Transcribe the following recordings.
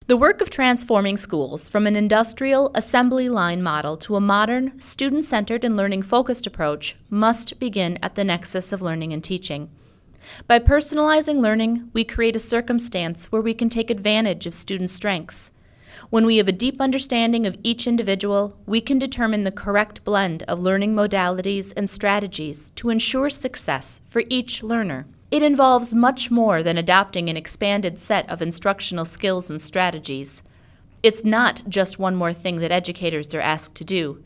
The work of transforming schools from an industrial assembly line model to a modern, student-centered and learning-focused approach must begin at the nexus of learning and teaching. By personalizing learning, we create a circumstance where we can take advantage of student strengths. When we have a deep understanding of each individual, we can determine the correct blend of learning modalities and strategies to ensure success for each learner. It involves much more than adopting an expanded set of instructional skills and strategies. It's not just one more thing that educators are asked to do.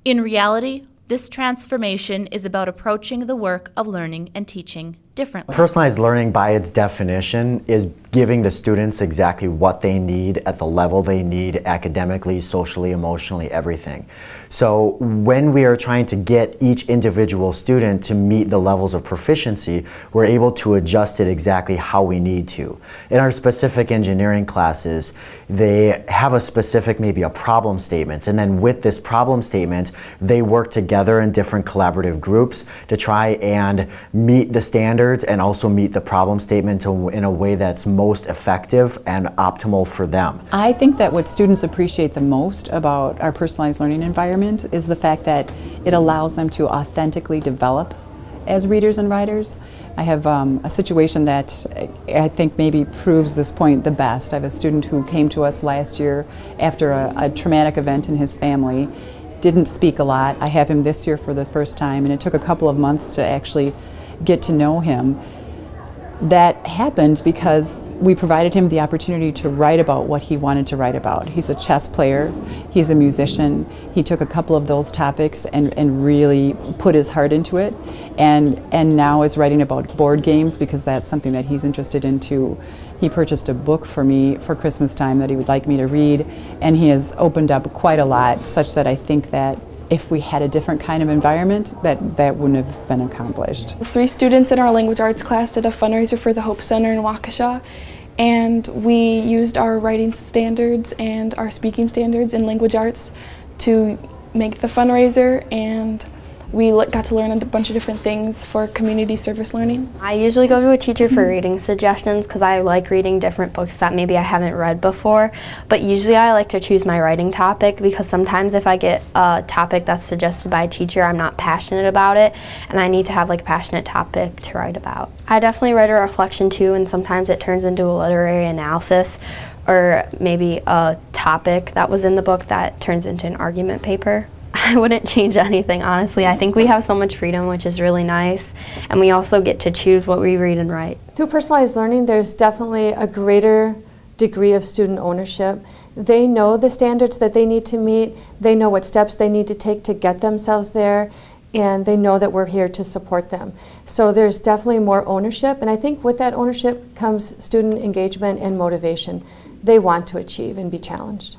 In reality, this transformation is about approaching the work of learning and teaching differently. Personalized learning, by its definition, is giving the students exactly what they need at the level they need academically, socially, emotionally, everything. So when we are trying to get each individual student to meet the levels of proficiency, we're able to adjust it exactly how we need to. In our specific engineering classes, they have a specific, maybe a problem statement, and then with this problem statement, they work together in different collaborative groups to try and meet the standards and also meet the problem statement in a way that's most effective and optimal for them. I think that what students appreciate the most about our personalized learning environment is the fact that it allows them to authentically develop as readers and writers. I have a situation that I think maybe proves this point the best. I have a student who came to us last year after a traumatic event in his family, didn't speak a lot. I have him this year for the first time, and it took a couple of months to actually get to know him. That happened because we provided him the opportunity to write about what he wanted to write about. He's a chess player, he's a musician. He took a couple of those topics and really put his heart into it, and now is writing about board games because that's something that he's interested in too. He purchased a book for me for Christmas time that he would like me to read, and he has opened up quite a lot, such that I think that if we had a different kind of environment, that wouldn't have been accomplished. 3 students in our language arts class did a fundraiser for the Hope Center in Waukesha, and we used our writing standards and our speaking standards in language arts to make the fundraiser, and we got to learn a bunch of different things for community service learning. I usually go to a teacher for reading suggestions because I like reading different books that maybe I haven't read before, but usually I like to choose my writing topic because sometimes if I get a topic that's suggested by a teacher, I'm not passionate about it, and I need to have like a passionate topic to write about. I definitely write a reflection too, and sometimes it turns into a literary analysis or maybe a topic that was in the book that turns into an argument paper. I wouldn't change anything, honestly. I think we have so much freedom, which is really nice, and we also get to choose what we read and write. Through personalized learning, there's definitely a greater degree of student ownership. They know the standards that they need to meet, they know what steps they need to take to get themselves there, and they know that we're here to support them. So there's definitely more ownership, and I think with that ownership comes student engagement and motivation. They want to achieve and be challenged.